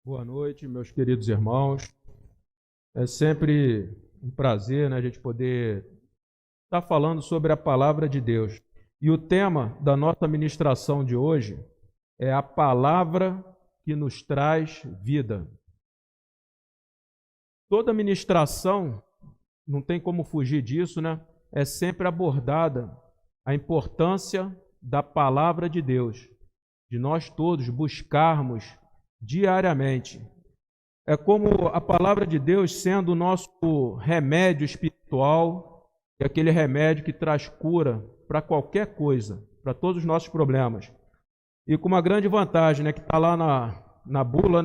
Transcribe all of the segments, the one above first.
Boa noite, meus queridos irmãos. É sempre um prazer, a gente poder estar falando sobre a palavra de Deus. E o tema da nossa ministração de hoje é a palavra que nos traz vida. Toda ministração, não tem como fugir disso, é sempre abordada a importância da palavra de Deus, de nós todos buscarmos diariamente. É como a palavra de Deus sendo o nosso remédio espiritual, é aquele remédio que traz cura para qualquer coisa, para todos os nossos problemas. E com uma grande vantagem, que está lá na bula,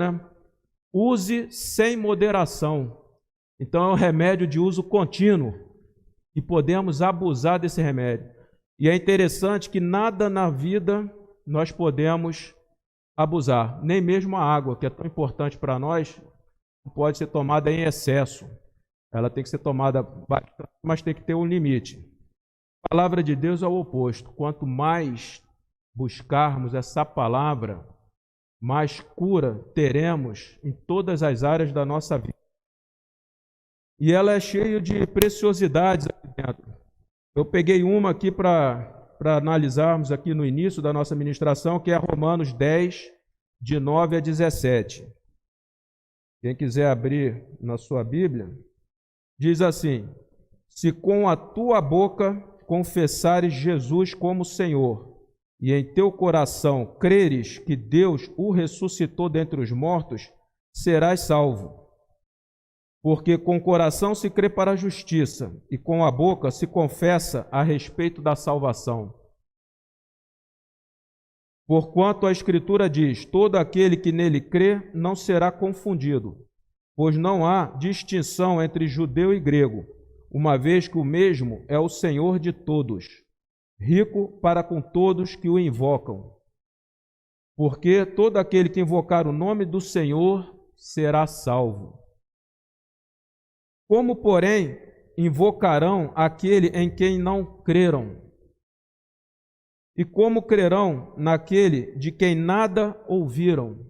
use sem moderação. Então é um remédio de uso contínuo e podemos abusar desse remédio. E é interessante que nada na vida nós podemos abusar, nem mesmo a água, que é tão importante para nós, não pode ser tomada em excesso. Ela tem que ser tomada bastante, mas tem que ter um limite. A palavra de Deus é o oposto. Quanto mais buscarmos essa palavra, mais cura teremos em todas as áreas da nossa vida. E ela é cheia de preciosidades aqui dentro. Eu peguei uma aqui para analisarmos aqui no início da nossa ministração, que é Romanos 10, de 9 a 17. Quem quiser abrir na sua Bíblia, diz assim: se com a tua boca confessares Jesus como Senhor, e em teu coração creres que Deus o ressuscitou dentre os mortos, serás salvo. Porque com o coração se crê para a justiça, e com a boca se confessa a respeito da salvação. Porquanto a Escritura diz: todo aquele que nele crê não será confundido, pois não há distinção entre judeu e grego, uma vez que o mesmo é o Senhor de todos, rico para com todos que o invocam. Porque todo aquele que invocar o nome do Senhor será salvo. Como, porém, invocarão aquele em quem não creram? E como crerão naquele de quem nada ouviram?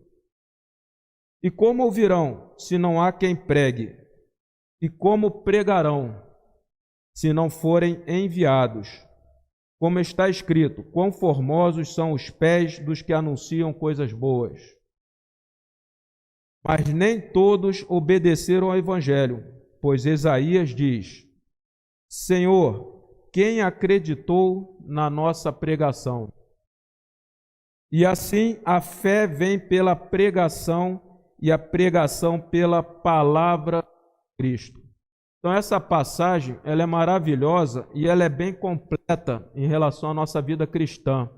E como ouvirão, se não há quem pregue? E como pregarão, se não forem enviados? Como está escrito: quão formosos são os pés dos que anunciam coisas boas. Mas nem todos obedeceram ao Evangelho, pois Isaías diz: Senhor, quem acreditou na nossa pregação? E assim a fé vem pela pregação, e a pregação pela palavra de Cristo. Então essa passagem, ela é maravilhosa e ela é bem completa em relação à nossa vida cristã.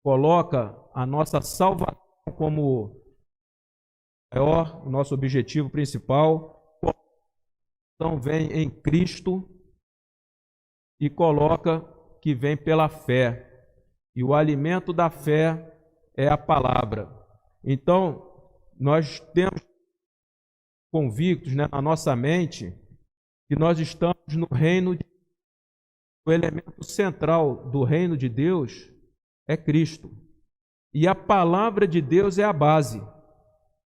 Coloca a nossa salvação como maior, o nosso objetivo principal. Então vem em Cristo e coloca que vem pela fé. E o alimento da fé é a palavra. Então, nós temos convictos na nossa mente que nós estamos no reino de Deus. O elemento central do reino de Deus é Cristo. E a palavra de Deus é a base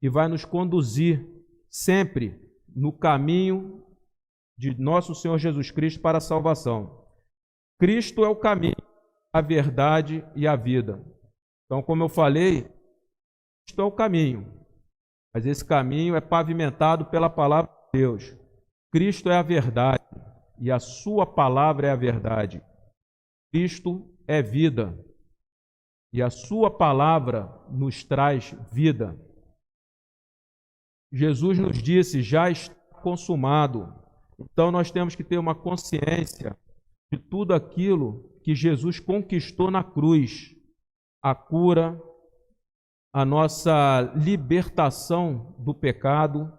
que vai nos conduzir sempre no caminho de nosso Senhor Jesus Cristo para a salvação. Cristo é o caminho, a verdade e a vida. Então, como eu falei, Cristo é o caminho, mas esse caminho é pavimentado pela palavra de Deus. Cristo é a verdade e a sua palavra é a verdade. Cristo é vida e a sua palavra nos traz vida. Jesus nos disse: já está consumado. Então nós temos que ter uma consciência de tudo aquilo que Jesus conquistou na cruz. A cura, a nossa libertação do pecado,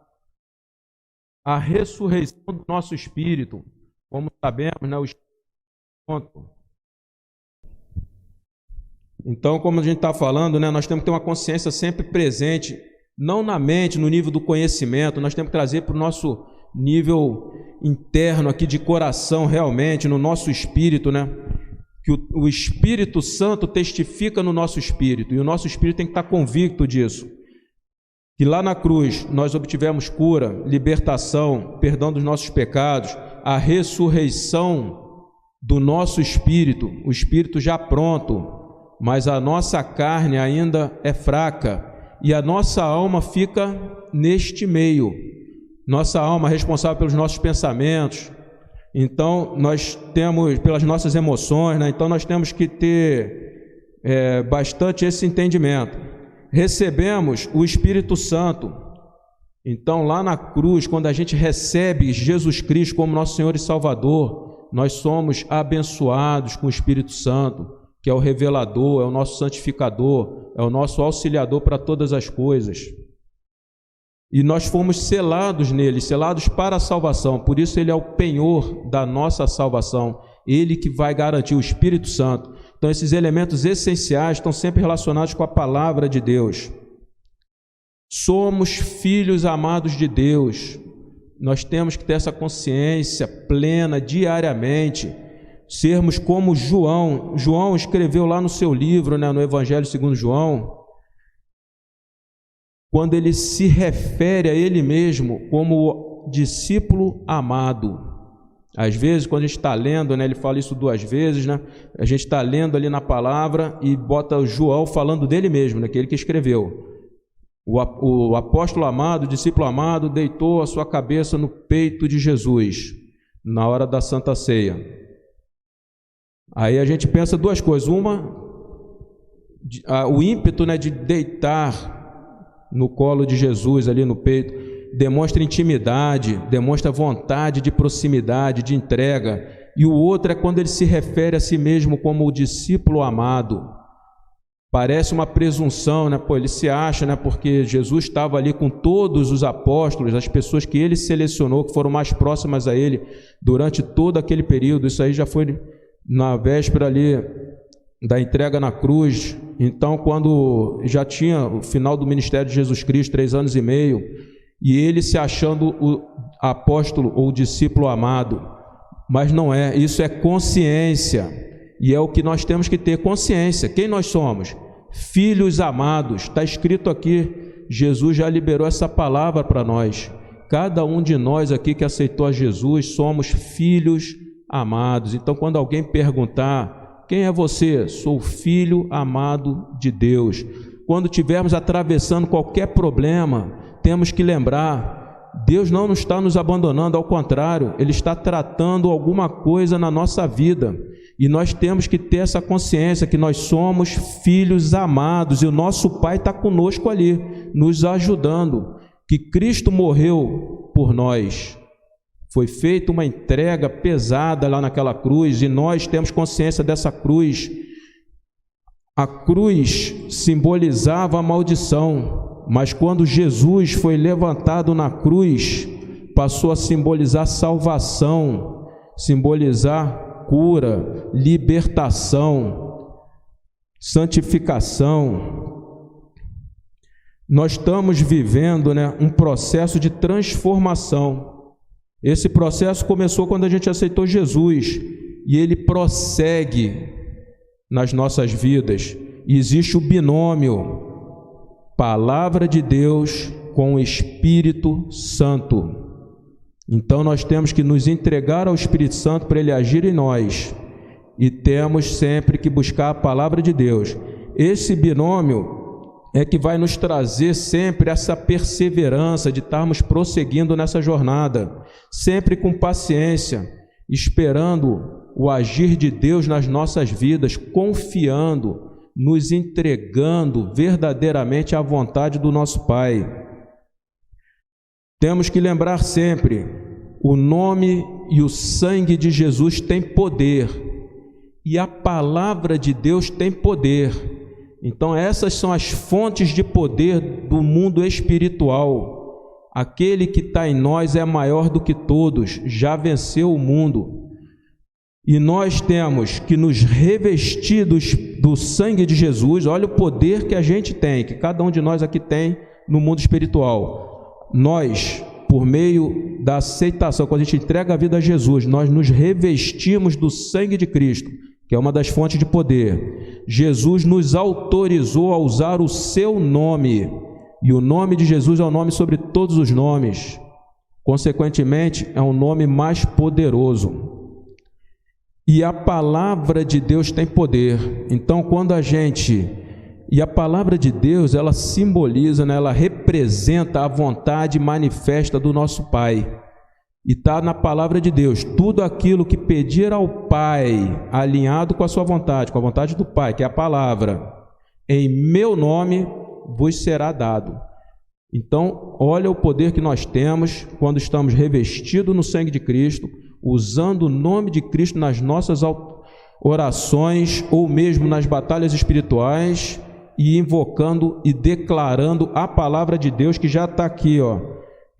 a ressurreição do nosso espírito. Como sabemos, o espírito. Então, como a gente está falando, nós temos que ter uma consciência sempre presente, não na mente, no nível do conhecimento, nós temos que trazer para o nosso nível interno aqui de coração, realmente, no nosso espírito, que o Espírito Santo testifica no nosso espírito, e o nosso espírito tem que estar convicto disso, que lá na cruz nós obtivemos cura, libertação, perdão dos nossos pecados, a ressurreição do nosso espírito, o espírito já pronto, mas a nossa carne ainda é fraca e a nossa alma fica neste meio. Nossa alma é responsável pelos nossos pensamentos, então nós temos, pelas nossas emoções, né? Então nós temos que ter bastante esse entendimento. Recebemos o Espírito Santo. Então lá na cruz, quando a gente recebe Jesus Cristo como nosso Senhor e Salvador, nós somos abençoados com o Espírito Santo, que é o revelador, é o nosso santificador, é o nosso auxiliador para todas as coisas. E nós fomos selados nele, selados para a salvação, por isso ele é o penhor da nossa salvação, ele que vai garantir, o Espírito Santo. Então esses elementos essenciais estão sempre relacionados com a palavra de Deus. Somos filhos amados de Deus, nós temos que ter essa consciência plena diariamente, sermos como João. João escreveu lá no seu livro, né, no Evangelho segundo João, quando ele se refere a ele mesmo como discípulo amado. Às vezes, quando a gente está lendo, né, ele fala isso 2 vezes, né, a gente está lendo ali na palavra e bota o João falando dele mesmo, né, que ele que escreveu. O apóstolo amado, o discípulo amado, deitou a sua cabeça no peito de Jesus, na hora da Santa Ceia. Aí a gente pensa 2 coisas. Uma, o ímpeto, né, de deitar no colo de Jesus, ali no peito, demonstra intimidade, demonstra vontade de proximidade, de entrega. E o outro é quando ele se refere a si mesmo como o discípulo amado. Parece uma presunção, né? Ele se acha, né? Porque Jesus estava ali com todos os apóstolos, as pessoas que ele selecionou, que foram mais próximas a ele durante todo aquele período. Isso aí já foi na véspera ali da entrega na cruz. Então, quando já tinha o final do ministério de Jesus Cristo, 3 anos e meio, e ele se achando o apóstolo ou o discípulo amado, mas não é, isso é consciência. E é o que nós temos que ter consciência. Quem nós somos? Filhos amados. Está escrito aqui, Jesus já liberou essa palavra para nós. Cada um de nós aqui que aceitou a Jesus, somos filhos amados. Então, quando alguém perguntar, quem é você? Sou filho amado de Deus. Quando estivermos atravessando qualquer problema, temos que lembrar, Deus não está nos abandonando, ao contrário, Ele está tratando alguma coisa na nossa vida. E nós temos que ter essa consciência que nós somos filhos amados e o nosso Pai está conosco ali, nos ajudando, que Cristo morreu por nós. Foi feita uma entrega pesada lá naquela cruz e nós temos consciência dessa cruz. A cruz simbolizava a maldição, mas quando Jesus foi levantado na cruz, passou a simbolizar salvação, simbolizar cura, libertação, santificação. Nós estamos vivendo, né, um processo de transformação. Esse processo começou quando a gente aceitou Jesus e ele prossegue nas nossas vidas. E existe o binômio Palavra de Deus com o Espírito Santo. Então nós temos que nos entregar ao Espírito Santo para ele agir em nós e temos sempre que buscar a palavra de Deus. Esse binômio é que vai nos trazer sempre essa perseverança de estarmos prosseguindo nessa jornada, sempre com paciência, esperando o agir de Deus nas nossas vidas, confiando, nos entregando verdadeiramente à vontade do nosso Pai. Temos que lembrar sempre, o nome e o sangue de Jesus tem poder, e a palavra de Deus tem poder. Então essas são as fontes de poder do mundo espiritual. Aquele que está em nós é maior do que todos, já venceu o mundo. E nós temos que nos revestir do sangue de Jesus. Olha o poder que a gente tem, que cada um de nós aqui tem no mundo espiritual. Nós, por meio da aceitação, quando a gente entrega a vida a Jesus, nós nos revestimos do sangue de Cristo, que é uma das fontes de poder. Jesus nos autorizou a usar o seu nome. E o nome de Jesus é o nome sobre todos os nomes. Consequentemente, é um nome mais poderoso. E a palavra de Deus tem poder. Então, quando a gente... E a palavra de Deus, ela simboliza, né? Ela representa a vontade manifesta do nosso Pai. E está na palavra de Deus. Tudo aquilo que pedir ao Pai, alinhado com a sua vontade, com a vontade do Pai, que é a palavra, em meu nome vos será dado. Então, olha o poder que nós temos quando estamos revestidos no sangue de Cristo, usando o nome de Cristo nas nossas orações ou mesmo nas batalhas espirituais e invocando e declarando a palavra de Deus que já está aqui, ó,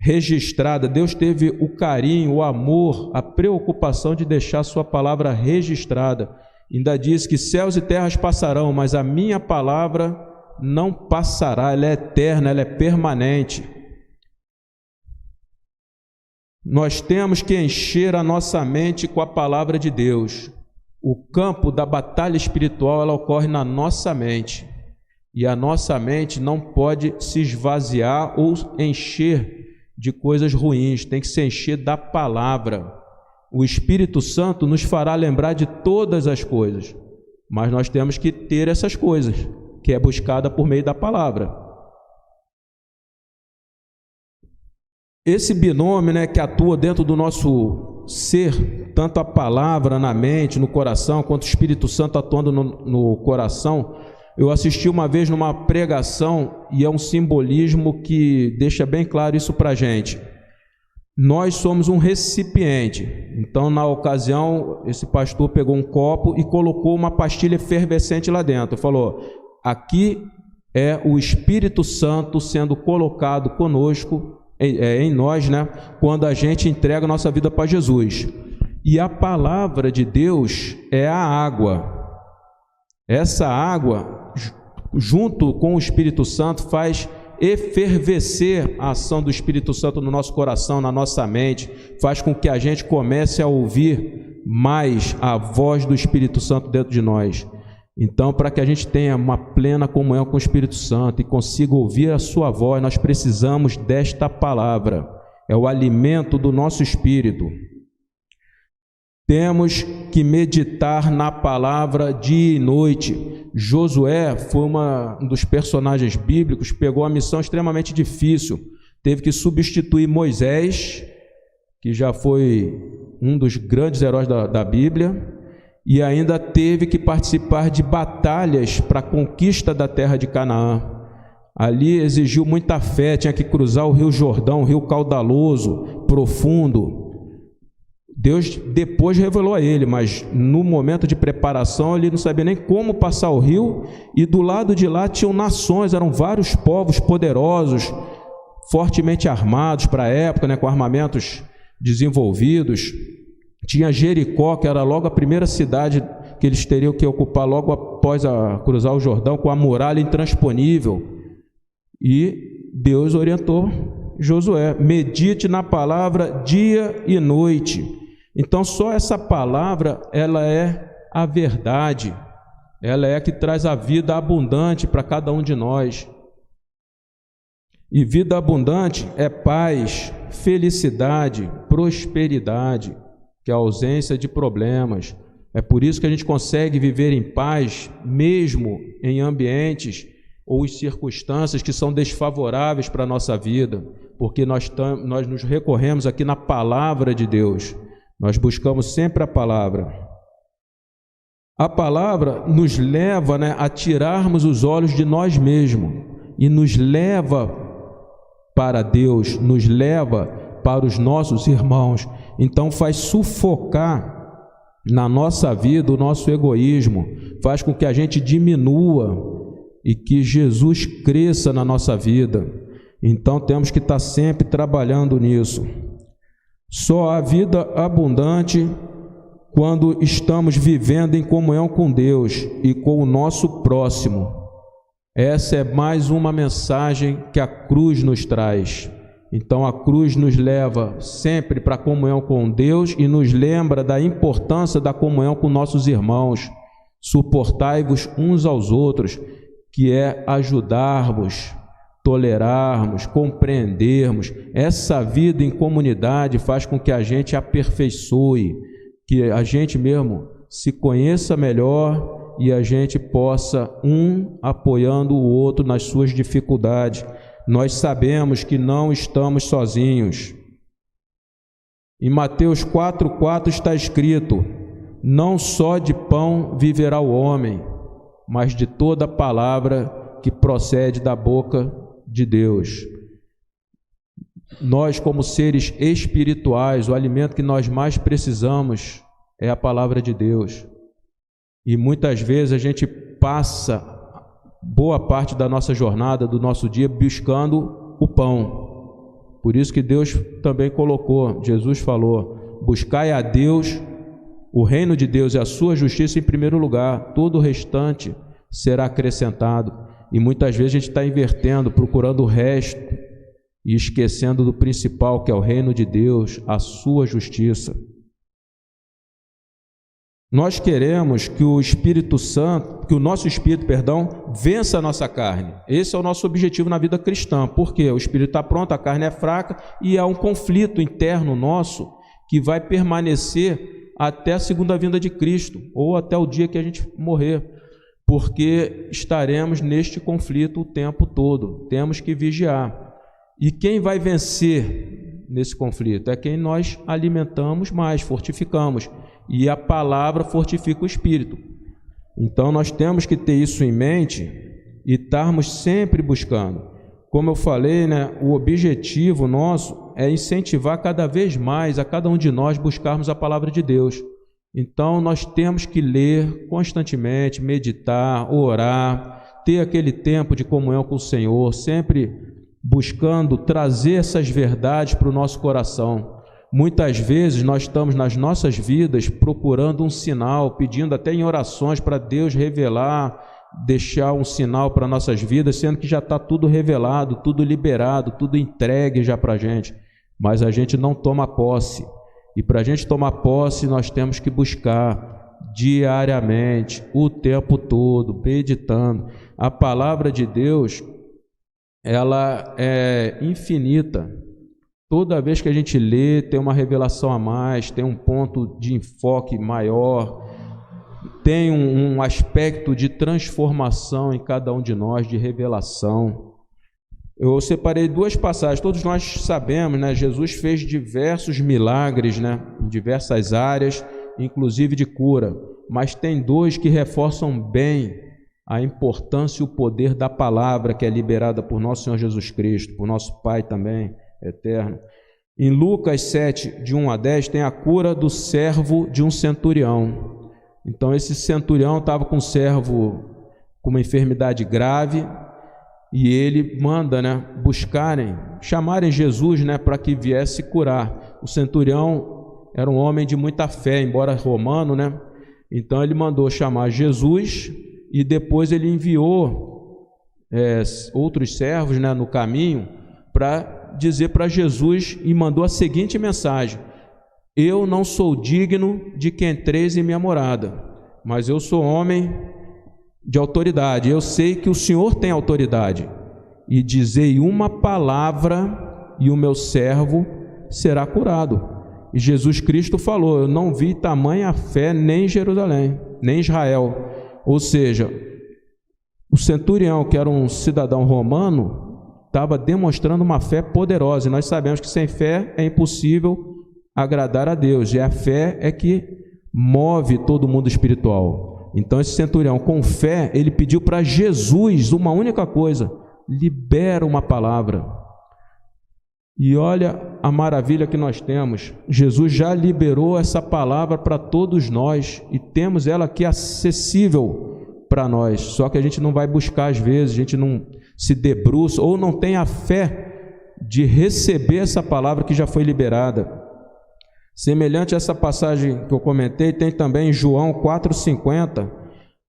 registrada. Deus teve o carinho, o amor, a preocupação de deixar a sua palavra registrada. Ainda diz que céus e terras passarão, mas a minha palavra não passará, ela é eterna, ela é permanente. Nós temos que encher a nossa mente com a palavra de Deus. O campo da batalha espiritual, ela ocorre na nossa mente. E a nossa mente não pode se esvaziar ou encher de coisas ruins, tem que se encher da palavra. O Espírito Santo nos fará lembrar de todas as coisas, mas nós temos que ter essas coisas, que é buscada por meio da palavra. Esse binômio, né, que atua dentro do nosso ser, tanto a palavra na mente, no coração, quanto o Espírito Santo atuando no coração. Eu assisti uma vez numa pregação e é um simbolismo que deixa bem claro isso para a gente. Nós somos um recipiente. Então, na ocasião, esse pastor pegou um copo e colocou uma pastilha efervescente lá dentro. Falou, aqui é o Espírito Santo sendo colocado conosco, em nós, né? Quando a gente entrega a nossa vida para Jesus. E a palavra de Deus é a água. Essa água, junto com o Espírito Santo, faz efervescer a ação do Espírito Santo no nosso coração, na nossa mente, faz com que a gente comece a ouvir mais a voz do Espírito Santo dentro de nós. Então, para que a gente tenha uma plena comunhão com o Espírito Santo e consiga ouvir a sua voz, nós precisamos desta palavra. É o alimento do nosso espírito. Temos que meditar na palavra dia e noite. Josué foi um dos personagens bíblicos, pegou uma missão extremamente difícil. Teve que substituir Moisés, que já foi um dos grandes heróis da Bíblia, e ainda teve que participar de batalhas para a conquista da terra de Canaã. Ali exigiu muita fé, tinha que cruzar o rio Jordão, um rio caudaloso, profundo. Deus depois revelou a ele, mas no momento de preparação ele não sabia nem como passar o rio, e do lado de lá tinham nações, eram vários povos poderosos, fortemente armados para a época, né, com armamentos desenvolvidos. Tinha Jericó, que era logo a primeira cidade que eles teriam que ocupar logo após cruzar o Jordão, com a muralha intransponível. E Deus orientou Josué, medite na palavra dia e noite. Então só essa palavra, ela é a verdade, ela é a que traz a vida abundante para cada um de nós. E vida abundante é paz, felicidade, prosperidade, que é a ausência de problemas. É por isso que a gente consegue viver em paz, mesmo em ambientes ou circunstâncias que são desfavoráveis para a nossa vida, porque nós nos recorremos aqui na palavra de Deus. Nós buscamos sempre a palavra. A palavra nos leva, né, a tirarmos os olhos de nós mesmos e nos leva para Deus, nos leva para os nossos irmãos. Então faz sufocar na nossa vida o nosso egoísmo, faz com que a gente diminua e que Jesus cresça na nossa vida. Então temos que estar sempre trabalhando nisso. Só há vida abundante quando estamos vivendo em comunhão com Deus e com o nosso próximo. Essa é mais uma mensagem que a cruz nos traz. Então a cruz nos leva sempre para a comunhão com Deus e nos lembra da importância da comunhão com nossos irmãos. Suportai-vos uns aos outros, que é ajudarmos tolerarmos, compreendermos. Essa vida em comunidade faz com que a gente aperfeiçoe, que a gente mesmo se conheça melhor e a gente possa, apoiando o outro nas suas dificuldades. Nós sabemos que não estamos sozinhos. Em Mateus 4,4 está escrito: não só de pão viverá o homem, mas de toda palavra que procede da boca de Deus. Nós, como seres espirituais, o alimento que nós mais precisamos é a palavra de Deus. E muitas vezes a gente passa boa parte da nossa jornada, do nosso dia, buscando o pão. Por isso que Deus também colocou, Jesus falou: buscai a Deus, o reino de Deus e a sua justiça em primeiro lugar, todo o restante será acrescentado. E muitas vezes a gente está invertendo, procurando o resto e esquecendo do principal, que é o reino de Deus, a sua justiça. Nós queremos que o Espírito Santo, que o nosso espírito, vença a nossa carne. Esse é o nosso objetivo na vida cristã. Por quê? O espírito está pronto, a carne é fraca e há um conflito interno nosso que vai permanecer até a segunda vinda de Cristo ou até o dia que a gente morrer, porque estaremos neste conflito o tempo todo. Temos que vigiar. E quem vai vencer nesse conflito? É quem nós alimentamos mais, fortificamos. E a palavra fortifica o espírito. Então nós temos que ter isso em mente e estarmos sempre buscando. Como eu falei, o objetivo nosso é incentivar cada vez mais a cada um de nós buscarmos a palavra de Deus. Então nós temos que ler constantemente, meditar, orar, ter aquele tempo de comunhão com o Senhor, sempre buscando trazer essas verdades para o nosso coração. Muitas vezes nós estamos nas nossas vidas procurando um sinal, pedindo até em orações para Deus revelar, deixar um sinal para nossas vidas, sendo que já está tudo revelado, tudo liberado, tudo entregue já para a gente, mas a gente não toma posse. E para a gente tomar posse, nós temos que buscar diariamente, o tempo todo, meditando. A palavra de Deus, ela é infinita. Toda vez que a gente lê, tem uma revelação a mais, tem um ponto de enfoque maior, tem um aspecto de transformação em cada um de nós, de revelação. Eu separei duas passagens, todos nós sabemos, Jesus fez diversos milagres, em diversas áreas, inclusive de cura, mas tem dois que reforçam bem a importância e o poder da palavra que é liberada por nosso Senhor Jesus Cristo, por nosso Pai também, eterno. Em Lucas 7, de 1 a 10, tem a cura do servo de um centurião. Então esse centurião estava com um servo com uma enfermidade grave, e ele manda, chamarem Jesus, para que viesse curar. O centurião era um homem de muita fé, embora romano, Então ele mandou chamar Jesus e depois ele enviou outros servos, no caminho para dizer para Jesus, e mandou a seguinte mensagem: eu não sou digno de que entreis em minha morada, mas eu sou homem de autoridade, eu sei que o Senhor tem autoridade, e dizei uma palavra e o meu servo será curado. E Jesus Cristo falou: eu não vi tamanha fé nem em Jerusalém, nem em Israel. Ou seja, o centurião, que era um cidadão romano, estava demonstrando uma fé poderosa, e nós sabemos que sem fé é impossível agradar a Deus, e a fé é que move todo mundo espiritual. Então esse centurião, com fé, ele pediu para Jesus uma única coisa: libera uma palavra. E olha a maravilha que nós temos, Jesus já liberou essa palavra para todos nós, e temos ela aqui acessível para nós, só que a gente não vai buscar às vezes, a gente não se debruça, ou não tem a fé de receber essa palavra que já foi liberada. Semelhante a essa passagem que eu comentei, tem também em João 4,50,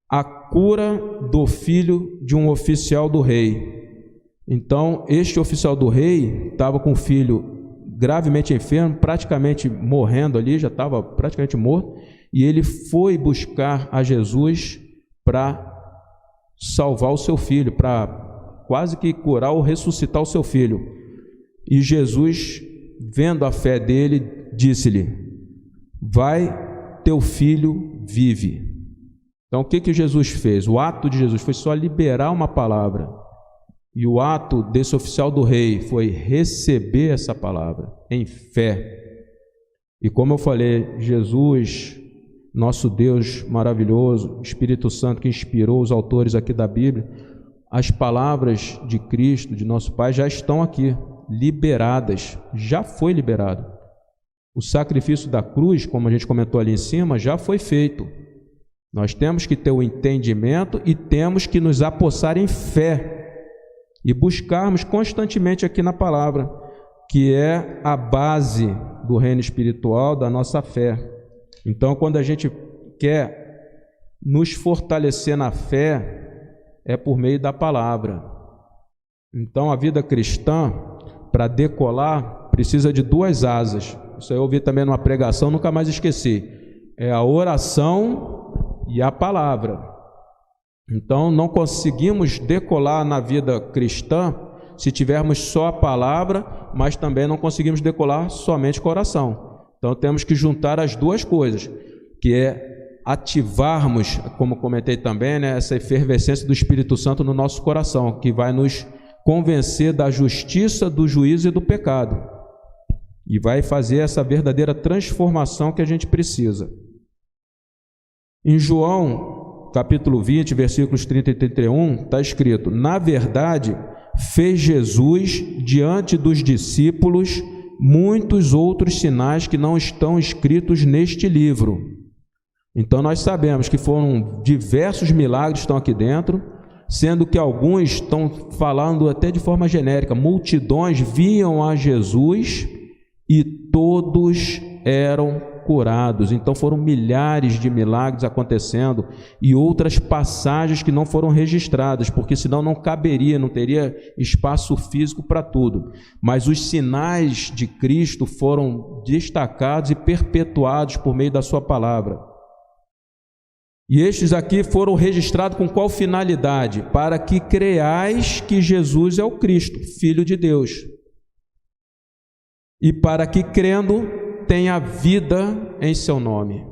a cura do filho de um oficial do rei. Então, este oficial do rei estava com o filho gravemente enfermo, praticamente morrendo ali, já estava praticamente morto, e ele foi buscar a Jesus para salvar o seu filho, para quase que curar ou ressuscitar o seu filho. E Jesus, vendo a fé dele, disse-lhe: vai, teu filho vive. Então o que Jesus fez? O ato de Jesus foi só liberar uma palavra. E o ato desse oficial do rei foi receber essa palavra em fé. E como eu falei, Jesus, nosso Deus maravilhoso, Espírito Santo que inspirou os autores aqui da Bíblia, as palavras de Cristo, de nosso Pai, já estão aqui, liberadas, já foi liberado. O sacrifício da cruz, como a gente comentou ali em cima, já foi feito. Nós temos que ter o entendimento e temos que nos apossar em fé e buscarmos constantemente aqui na palavra, que é a base do reino espiritual, da nossa fé. Então, quando a gente quer nos fortalecer na fé, é por meio da palavra. Então, a vida cristã, para decolar, precisa de duas asas. Isso aí eu ouvi também numa pregação, nunca mais esqueci. É a oração e a palavra. Então, não conseguimos decolar na vida cristã se tivermos só a palavra, mas também não conseguimos decolar somente com a oração. Então, temos que juntar as duas coisas, que é ativarmos, como comentei também, né, essa efervescência do Espírito Santo no nosso coração, que vai nos convencer da justiça, do juízo e do pecado. E vai fazer essa verdadeira transformação que a gente precisa. Em João, capítulo 20, versículos 30 e 31, está escrito: na verdade, fez Jesus diante dos discípulos muitos outros sinais que não estão escritos neste livro. Então nós sabemos que foram diversos milagres que estão aqui dentro, sendo que alguns estão falando até de forma genérica. Multidões viam a Jesus e todos eram curados. Então foram milhares de milagres acontecendo e outras passagens que não foram registradas, porque senão não caberia, não teria espaço físico para tudo. Mas os sinais de Cristo foram destacados e perpetuados por meio da sua palavra. E estes aqui foram registrados com qual finalidade? Para que creiais que Jesus é o Cristo, Filho de Deus. E para que, crendo, tenha vida em seu nome.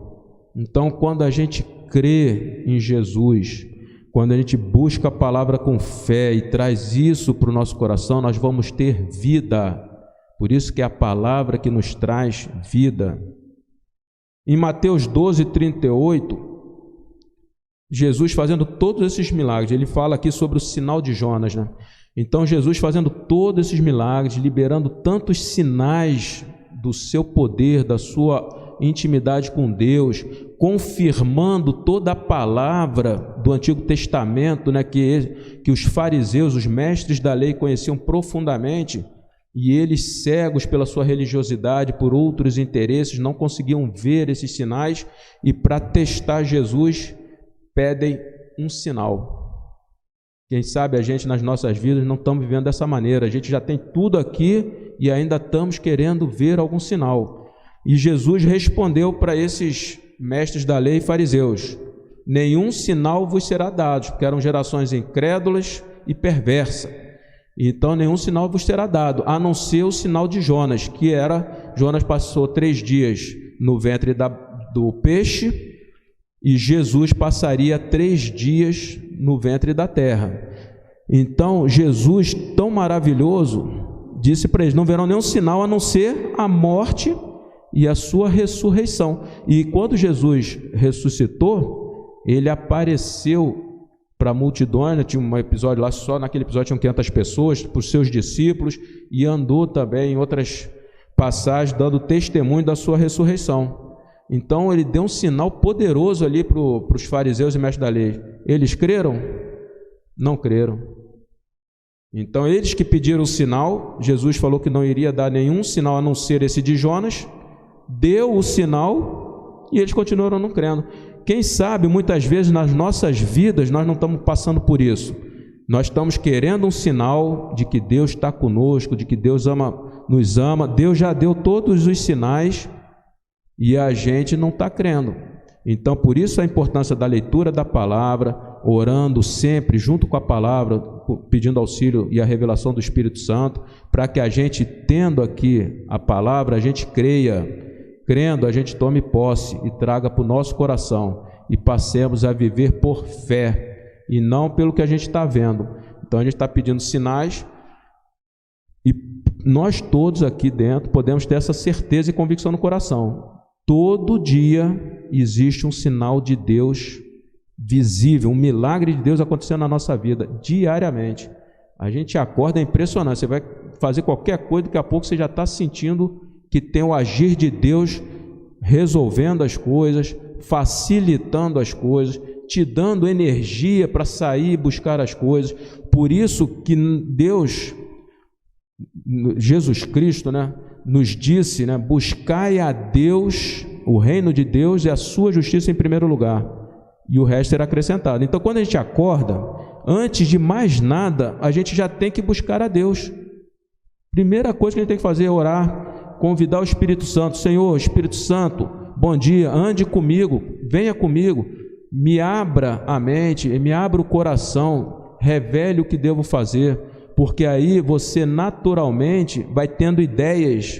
Então, quando a gente crê em Jesus, quando a gente busca a palavra com fé e traz isso para o nosso coração, nós vamos ter vida. Por isso que é a palavra que nos traz vida. Em Mateus 12, 38, Jesus fazendo todos esses milagres, ele fala aqui sobre o sinal de Jonas, né? Então Jesus fazendo todos esses milagres, liberando tantos sinais do seu poder, da sua intimidade com Deus, confirmando toda a palavra do Antigo Testamento, né, que os fariseus, os mestres da lei conheciam profundamente, e eles, cegos pela sua religiosidade, por outros interesses, não conseguiam ver esses sinais, e para testar Jesus, pedem um sinal. Quem sabe a gente nas nossas vidas não estamos vivendo dessa maneira, a gente já tem tudo aqui e ainda estamos querendo ver algum sinal. E Jesus respondeu para esses mestres da lei e fariseus: nenhum sinal vos será dado, porque eram gerações incrédulas e perversas. Então nenhum sinal vos será dado, a não ser o sinal de Jonas, que era, Jonas passou 3 dias no ventre do peixe, e Jesus passaria 3 dias no ventre da terra. Então Jesus, tão maravilhoso, disse para eles: não verão nenhum sinal a não ser a morte e a sua ressurreição. E quando Jesus ressuscitou, ele apareceu para a multidão, né? Tinha um episódio lá, só naquele episódio tinham 500 pessoas, para os seus discípulos, e andou também em outras passagens dando testemunho da sua ressurreição. Então ele deu um sinal poderoso ali para os fariseus e mestres da lei. Eles creram? Não creram. Então eles que pediram o sinal, Jesus falou que não iria dar nenhum sinal a não ser esse de Jonas, deu o sinal e eles continuaram não crendo. Quem sabe muitas vezes nas nossas vidas nós não estamos passando por isso. Nós estamos querendo um sinal de que Deus está conosco, de que Deus nos ama. Deus já deu todos os sinais e a gente não está crendo. Então, por isso a importância da leitura da palavra, orando sempre junto com a palavra, pedindo auxílio e a revelação do Espírito Santo, para que a gente, tendo aqui a palavra, a gente creia, crendo, a gente tome posse e traga para o nosso coração e passemos a viver por fé e não pelo que a gente está vendo. Então a gente está pedindo sinais e nós todos aqui dentro podemos ter essa certeza e convicção no coração. Todo dia existe um sinal de Deus visível, um milagre de Deus acontecendo na nossa vida, diariamente. A gente acorda, é impressionante, você vai fazer qualquer coisa, daqui a pouco você já está sentindo que tem o agir de Deus resolvendo as coisas, facilitando as coisas, te dando energia para sair e buscar as coisas. Por isso que Deus, Jesus Cristo, nos disse, buscai a Deus, o reino de Deus e a sua justiça em primeiro lugar, e o resto será acrescentado. Então, quando a gente acorda, antes de mais nada, a gente já tem que buscar a Deus. Primeira coisa que a gente tem que fazer é orar, convidar o Espírito Santo. Senhor, Espírito Santo, bom dia, ande comigo, venha comigo, me abra a mente, me abra o coração, revele o que devo fazer, porque aí você naturalmente vai tendo ideias.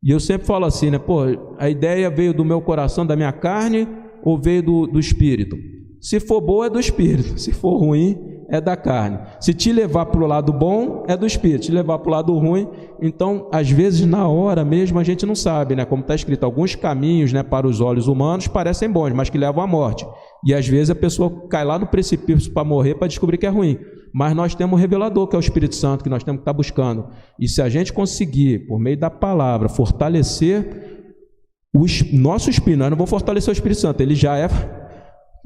E eu sempre falo assim, a ideia veio do meu coração, da minha carne, ou veio do Espírito? Se for boa, é do Espírito. Se for ruim, é da carne. Se te levar para o lado bom, é do Espírito. Se te levar para o lado ruim, então, às vezes, na hora mesmo, a gente não sabe, como está escrito, alguns caminhos, para os olhos humanos parecem bons, mas que levam à morte. E às vezes a pessoa cai lá no precipício para morrer, para descobrir que é ruim. Mas nós temos um revelador, que é o Espírito Santo, que nós temos que estar buscando. E se a gente conseguir, por meio da palavra, fortalecer o nosso espírito, nós não vamos fortalecer o Espírito Santo, ele já é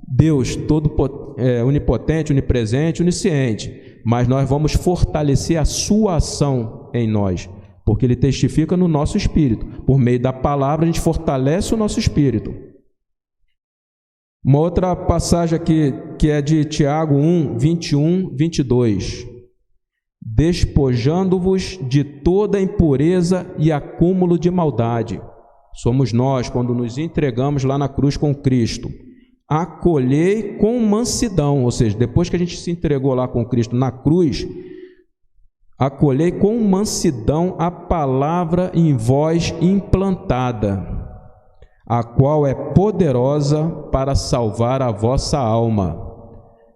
Deus, onipotente, onipresente, onisciente, mas nós vamos fortalecer a sua ação em nós, porque ele testifica no nosso espírito. Por meio da palavra a gente fortalece o nosso espírito. Uma outra passagem aqui, que é de Tiago 1, 21, 22. Despojando-vos de toda impureza e acúmulo de maldade. Somos nós, quando nos entregamos lá na cruz com Cristo. Acolhei com mansidão, ou seja, depois que a gente se entregou lá com Cristo na cruz, acolhei com mansidão a palavra em vós implantada, a qual é poderosa para salvar a vossa alma.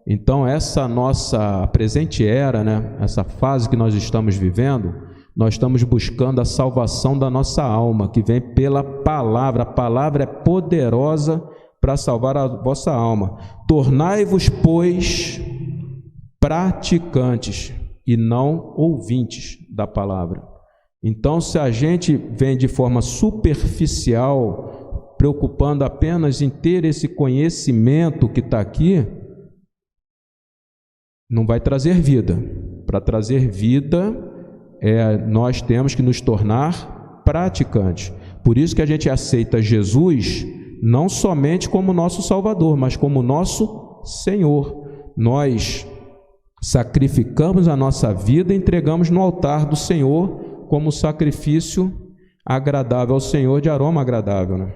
Então, essa nossa presente era, essa fase que nós estamos vivendo, nós estamos buscando a salvação da nossa alma, que vem pela palavra. A palavra é poderosa para salvar a vossa alma. Tornai-vos, pois, praticantes e não ouvintes da palavra. Então, se a gente vem de forma superficial, preocupando apenas em ter esse conhecimento que está aqui, não vai trazer vida. Para trazer vida, nós temos que nos tornar praticantes. Por isso que a gente aceita Jesus não somente como nosso Salvador, mas como nosso Senhor. Nós sacrificamos a nossa vida e entregamos no altar do Senhor como sacrifício agradável ao Senhor, de aroma agradável,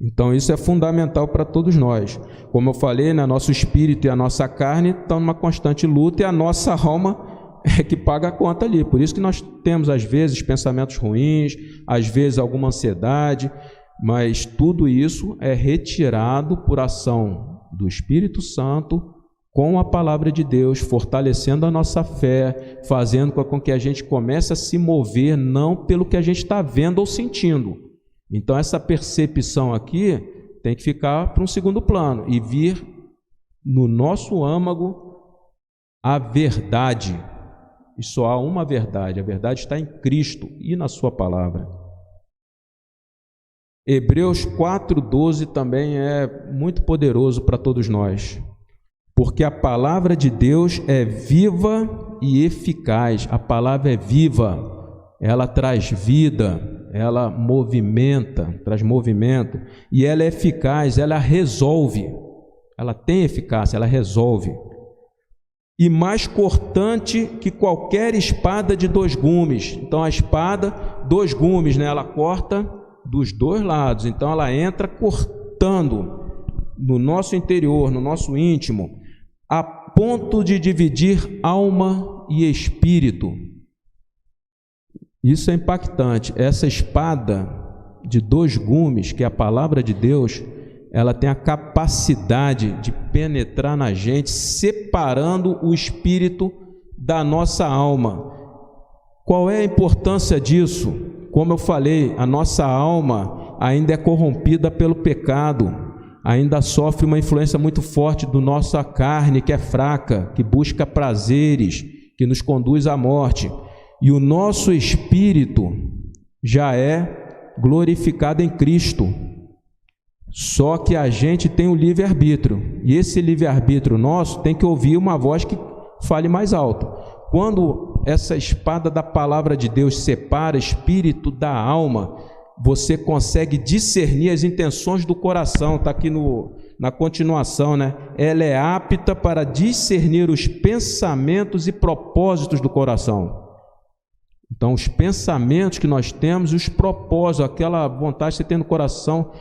Então isso é fundamental para todos nós. Como eu falei, nosso espírito e a nossa carne estão numa constante luta e a nossa alma é que paga a conta ali. Por isso que nós temos, às vezes, pensamentos ruins, às vezes alguma ansiedade, mas tudo isso é retirado por ação do Espírito Santo com a palavra de Deus, fortalecendo a nossa fé, fazendo com que a gente comece a se mover não pelo que a gente está vendo ou sentindo. Então essa percepção aqui tem que ficar para um segundo plano e vir no nosso âmago a verdade. E só há uma verdade, a verdade está em Cristo e na sua palavra. Hebreus 4:12 também é muito poderoso para todos nós, porque a palavra de Deus é viva e eficaz. A palavra é viva, ela traz vida, ela movimenta, traz movimento, e ela é eficaz, ela resolve, ela tem eficácia, ela resolve. E mais cortante que qualquer espada de 2 gumes. Então a espada, 2 gumes, ela corta dos 2 lados. Então ela entra cortando no nosso interior, no nosso íntimo, a ponto de dividir alma e espírito. Isso é impactante. Essa espada de 2 gumes, que é a palavra de Deus, ela tem a capacidade de penetrar na gente, separando o espírito da nossa alma. Qual é a importância disso? Como eu falei, a nossa alma ainda é corrompida pelo pecado, ainda sofre uma influência muito forte da nossa carne, que é fraca, que busca prazeres, que nos conduz à morte. E o nosso espírito já é glorificado em Cristo. Só que a gente tem o livre-arbítrio, e esse livre-arbítrio nosso tem que ouvir uma voz que fale mais alto. Quando essa espada da palavra de Deus separa espírito da alma, você consegue discernir as intenções do coração. Está aqui na continuação, né? Ela é apta para discernir os pensamentos e propósitos do coração. Então, os pensamentos que nós temos e os propósitos, aquela vontade que você tem no coração.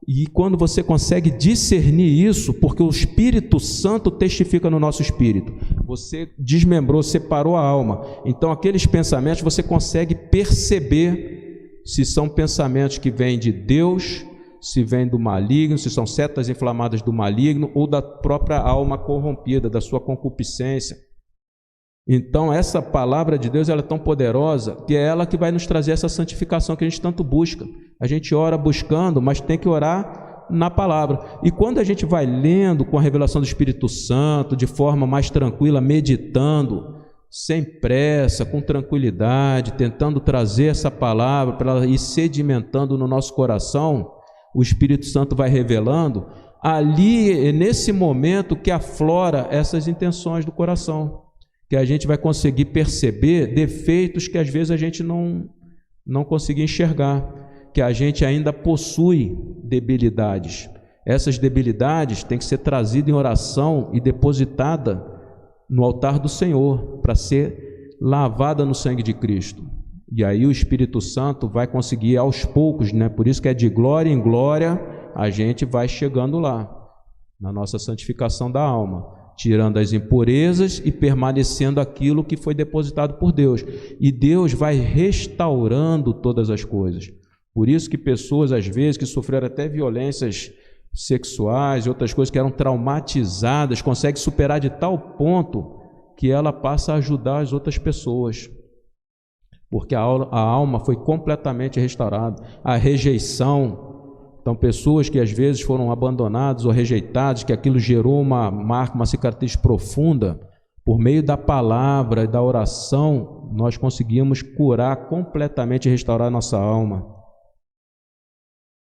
E quando você consegue discernir isso, porque o Espírito Santo testifica no nosso espírito, você desmembrou, separou a alma, então aqueles pensamentos você consegue perceber se são pensamentos que vêm de Deus, se vêm do maligno, se são setas inflamadas do maligno ou da própria alma corrompida, da sua concupiscência. Então essa palavra de Deus ela é tão poderosa que é ela que vai nos trazer essa santificação que a gente tanto busca. A gente ora buscando, mas tem que orar na palavra. E quando a gente vai lendo com a revelação do Espírito Santo, de forma mais tranquila, meditando, sem pressa, com tranquilidade, tentando trazer essa palavra para ela ir sedimentando no nosso coração, o Espírito Santo vai revelando. Ali, é nesse momento que aflora essas intenções do coração, que a gente vai conseguir perceber defeitos que às vezes a gente não conseguia enxergar, que a gente ainda possui debilidades. Essas debilidades têm que ser trazidas em oração e depositada no altar do Senhor, para ser lavada no sangue de Cristo. E aí o Espírito Santo vai conseguir aos poucos, né? Por isso que é de glória em glória, a gente vai chegando lá, na nossa santificação da alma, tirando as impurezas e permanecendo aquilo que foi depositado por Deus. E Deus vai restaurando todas as coisas. Por isso que pessoas, às vezes, que sofreram até violências sexuais e outras coisas, que eram traumatizadas, conseguem superar de tal ponto que ela passa a ajudar as outras pessoas. Porque a alma foi completamente restaurada. A rejeição, então pessoas que às vezes foram abandonadas ou rejeitadas, que aquilo gerou uma marca, uma cicatriz profunda, por meio da palavra e da oração, nós conseguimos curar completamente e restaurar nossa alma.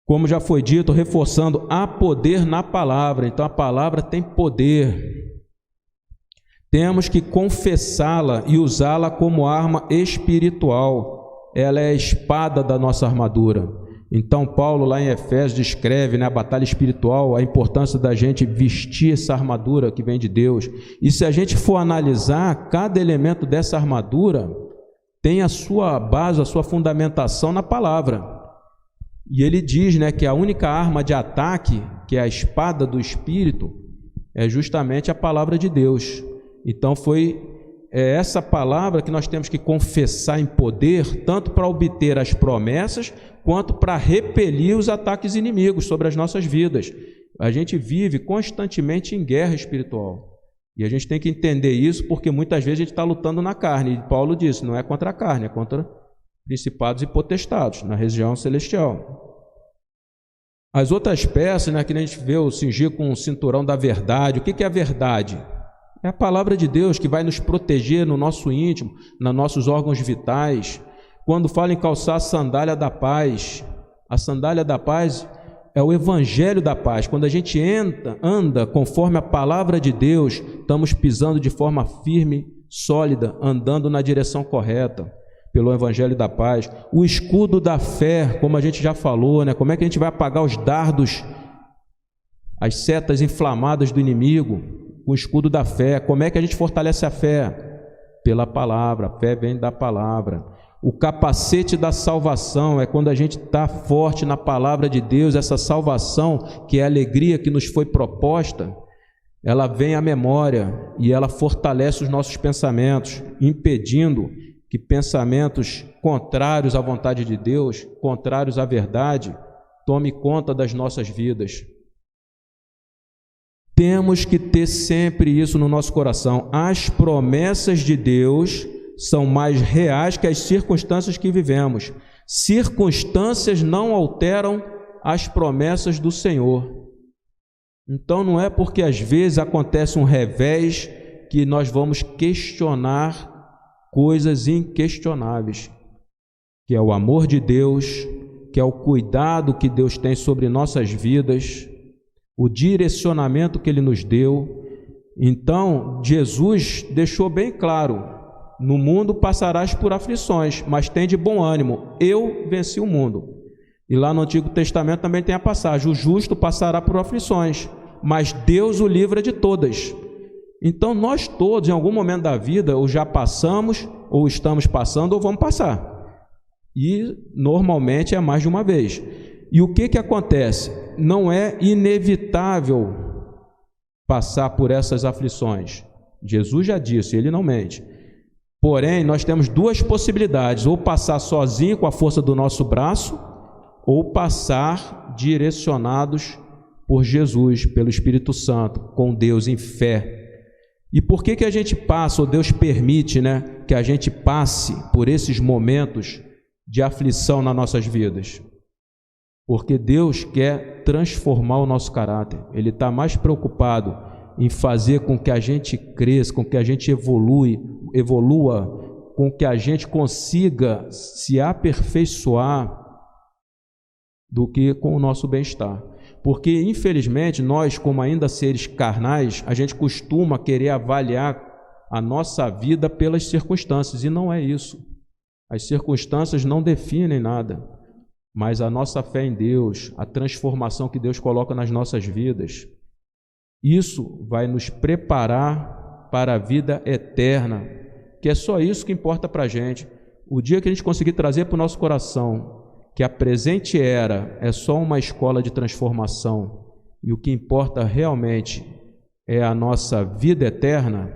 Como já foi dito, reforçando, há poder na palavra. Então a palavra tem poder. Temos que confessá-la e usá-la como arma espiritual. Ela é a espada da nossa armadura. Então Paulo lá em Efésios descreve, né, a batalha espiritual, a importância da gente vestir essa armadura que vem de Deus. E se a gente for analisar, cada elemento dessa armadura tem a sua base, a sua fundamentação na palavra. E ele diz, né, que a única arma de ataque, que é a espada do Espírito, é justamente a palavra de Deus. Então foi essa palavra que nós temos que confessar em poder, tanto para obter as promessas, quanto para repelir os ataques inimigos sobre as nossas vidas. A gente vive constantemente em guerra espiritual. E a gente tem que entender isso, porque muitas vezes a gente está lutando na carne. E Paulo disse, não é contra a carne, é contra principados e potestados, na região celestial. As outras peças, né, que a gente vê o cingir com o cinturão da verdade. O que é a verdade? É a palavra de Deus que vai nos proteger no nosso íntimo, nos nossos órgãos vitais. Quando fala em calçar a sandália da paz, a sandália da paz é o evangelho da paz. Quando a gente anda conforme a palavra de Deus, estamos pisando de forma firme, sólida, andando na direção correta, pelo evangelho da paz. O escudo da fé, como a gente já falou, né? Como é que a gente vai apagar os dardos, as setas inflamadas do inimigo? Com o escudo da fé. Como é que a gente fortalece a fé? Pela palavra. A fé vem da palavra. O capacete da salvação é quando a gente está forte na palavra de Deus, essa salvação, que é a alegria que nos foi proposta, ela vem à memória e ela fortalece os nossos pensamentos, impedindo que pensamentos contrários à vontade de Deus, contrários à verdade, tome conta das nossas vidas. Temos que ter sempre isso no nosso coração. As promessas de Deus são mais reais que as circunstâncias que vivemos. Circunstâncias não alteram as promessas do Senhor. Então não é porque às vezes acontece um revés que nós vamos questionar coisas inquestionáveis, que é o amor de Deus, que é o cuidado que Deus tem sobre nossas vidas, o direcionamento que Ele nos deu. Então, Jesus deixou bem claro: no mundo passarás por aflições, mas tem de bom ânimo, eu venci o mundo. E lá no Antigo Testamento também tem a passagem: o justo passará por aflições, mas Deus o livra de todas. Então nós todos, em algum momento da vida, ou já passamos, ou estamos passando, ou vamos passar. E normalmente é mais de uma vez. E o que acontece? Não é inevitável passar por essas aflições. Jesus já disse, Ele não mente. Porém, nós temos duas possibilidades: ou passar sozinho com a força do nosso braço, ou passar direcionados por Jesus, pelo Espírito Santo, com Deus em fé. E por que a gente passa, ou Deus permite, que a gente passe por esses momentos de aflição nas nossas vidas? Porque Deus quer transformar o nosso caráter. Ele está mais preocupado em fazer com que a gente cresça, com que a gente evolua, com que a gente consiga se aperfeiçoar, do que com o nosso bem-estar. Porque, infelizmente, nós, como ainda seres carnais, a gente costuma querer avaliar a nossa vida pelas circunstâncias, e não é isso. As circunstâncias não definem nada, mas a nossa fé em Deus, a transformação que Deus coloca nas nossas vidas, isso vai nos preparar para a vida eterna, que é só isso que importa para a gente. O dia que a gente conseguir trazer para o nosso coração que a presente era é só uma escola de transformação, e o que importa realmente é a nossa vida eterna,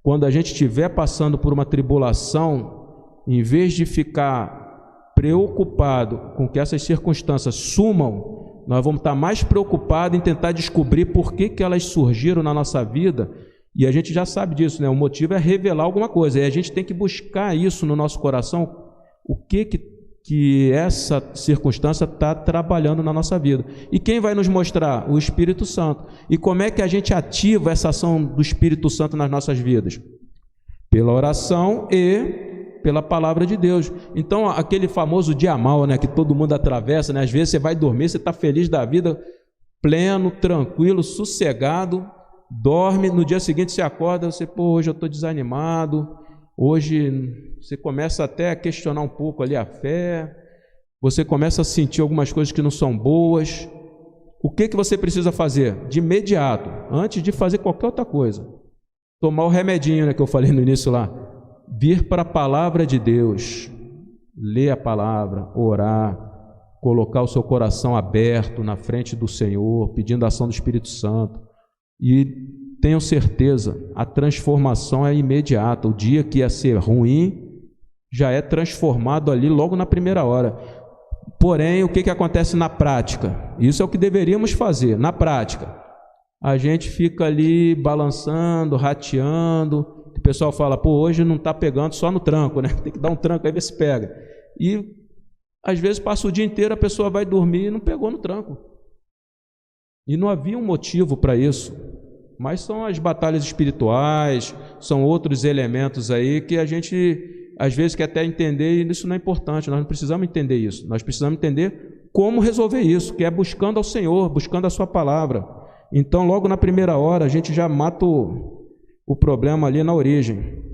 quando a gente estiver passando por uma tribulação, em vez de ficar preocupado com que essas circunstâncias sumam, nós vamos estar mais preocupados em tentar descobrir por que elas surgiram na nossa vida, e a gente já sabe disso, O motivo é revelar alguma coisa, e a gente tem que buscar isso no nosso coração, o que essa circunstância está trabalhando na nossa vida. E quem vai nos mostrar? O Espírito Santo. E como é que a gente ativa essa ação do Espírito Santo nas nossas vidas? Pela oração e pela palavra de Deus. Então, aquele famoso dia mal, que todo mundo atravessa, às vezes você vai dormir, você está feliz da vida, pleno, tranquilo, sossegado, dorme, no dia seguinte você acorda, você, hoje eu estou desanimado, hoje você começa até a questionar um pouco ali a fé, você começa a sentir algumas coisas que não são boas. O que você precisa fazer? De imediato, antes de fazer qualquer outra coisa, tomar o remedinho, que eu falei no início lá, vir para a palavra de Deus, ler a palavra, orar, colocar o seu coração aberto na frente do Senhor, pedindo a ação do Espírito Santo. E tenham certeza, a transformação é imediata. O dia que ia ser ruim já é transformado ali logo na primeira hora. Porém, o que acontece na prática? Isso é o que deveríamos fazer. Na prática, a gente fica ali balançando, rateando. O pessoal fala, hoje não está pegando, só no tranco, Tem que dar um tranco aí, ver se pega. E às vezes passa o dia inteiro, a pessoa vai dormir e não pegou no tranco. E não havia um motivo para isso. Mas são as batalhas espirituais, são outros elementos aí que a gente às vezes quer até entender, e isso não é importante. Nós não precisamos entender isso, nós precisamos entender como resolver isso, que é buscando ao Senhor, buscando a sua palavra. Então logo na primeira hora a gente já mata o problema ali na origem.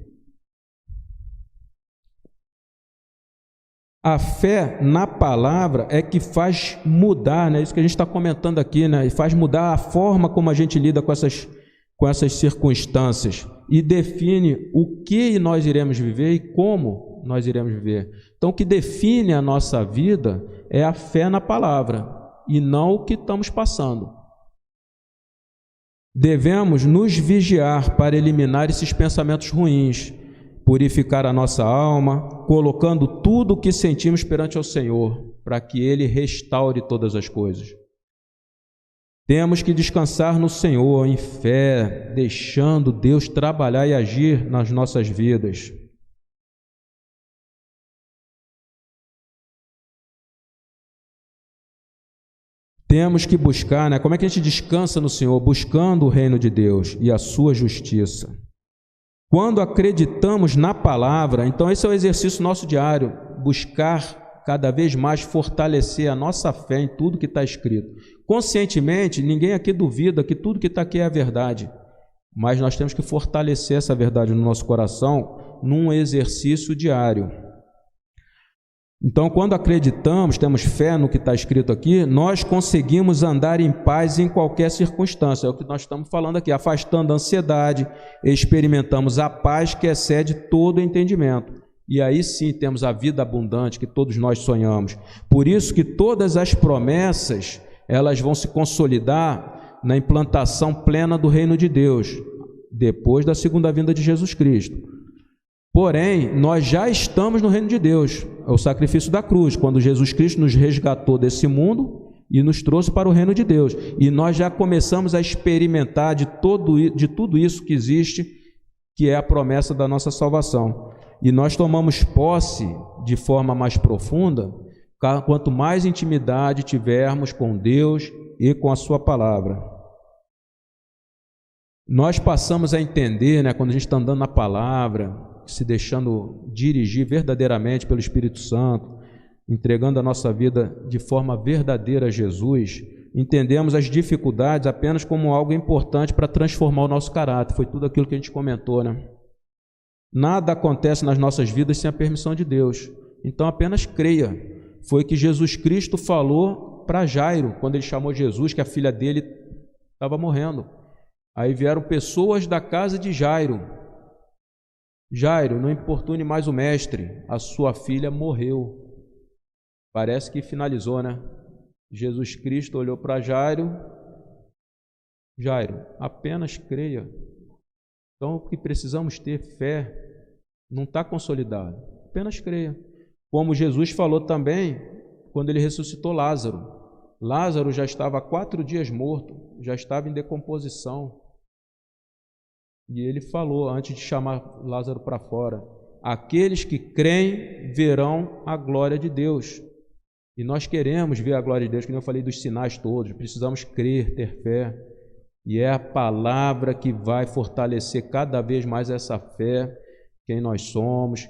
A fé na palavra é que faz mudar, isso que a gente está comentando aqui, e faz mudar a forma como a gente lida com essas circunstâncias, e define o que nós iremos viver e como nós iremos viver. Então, o que define a nossa vida é a fé na palavra e não o que estamos passando. Devemos nos vigiar para eliminar esses pensamentos ruins, purificar a nossa alma, colocando tudo o que sentimos perante ao Senhor, para que Ele restaure todas as coisas. Temos que descansar no Senhor em fé, deixando Deus trabalhar e agir nas nossas vidas. Temos que buscar, Como é que a gente descansa no Senhor? Buscando o reino de Deus e a sua justiça. Quando acreditamos na palavra, então esse é o exercício nosso diário, buscar cada vez mais fortalecer a nossa fé em tudo que está escrito. Conscientemente, ninguém aqui duvida que tudo que está aqui é a verdade, mas nós temos que fortalecer essa verdade no nosso coração num exercício diário. Então, quando acreditamos, temos fé no que está escrito aqui, nós conseguimos andar em paz em qualquer circunstância. É o que nós estamos falando aqui, afastando a ansiedade, experimentamos a paz que excede todo o entendimento. E aí sim temos a vida abundante que todos nós sonhamos. Por isso que todas as promessas, elas vão se consolidar na implantação plena do reino de Deus, depois da segunda vinda de Jesus Cristo. Porém, nós já estamos no reino de Deus, é o sacrifício da cruz, quando Jesus Cristo nos resgatou desse mundo e nos trouxe para o reino de Deus. E nós já começamos a experimentar de tudo isso que existe, que é a promessa da nossa salvação. E nós tomamos posse de forma mais profunda, quanto mais intimidade tivermos com Deus e com a sua palavra. Nós passamos a entender, quando a gente está andando na palavra, se deixando dirigir verdadeiramente pelo Espírito Santo, entregando a nossa vida de forma verdadeira a Jesus, entendemos as dificuldades apenas como algo importante para transformar o nosso caráter. Foi tudo aquilo que a gente comentou, Nada acontece nas nossas vidas sem a permissão de Deus. Então apenas creia. Foi que Jesus Cristo falou para Jairo, quando ele chamou Jesus, que a filha dele estava morrendo. Aí vieram pessoas da casa de Jairo. Jairo, não importune mais o mestre, a sua filha morreu. Parece que finalizou, Jesus Cristo olhou para Jairo. Jairo, apenas creia. Então, o que precisamos ter fé não está consolidado. Apenas creia. Como Jesus falou também, quando ele ressuscitou Lázaro. Lázaro já estava há 4 dias morto, já estava em decomposição. E ele falou, antes de chamar Lázaro para fora, aqueles que creem verão a glória de Deus. E nós queremos ver a glória de Deus, como eu falei dos sinais todos, precisamos crer, ter fé. E é a palavra que vai fortalecer cada vez mais essa fé, quem nós somos.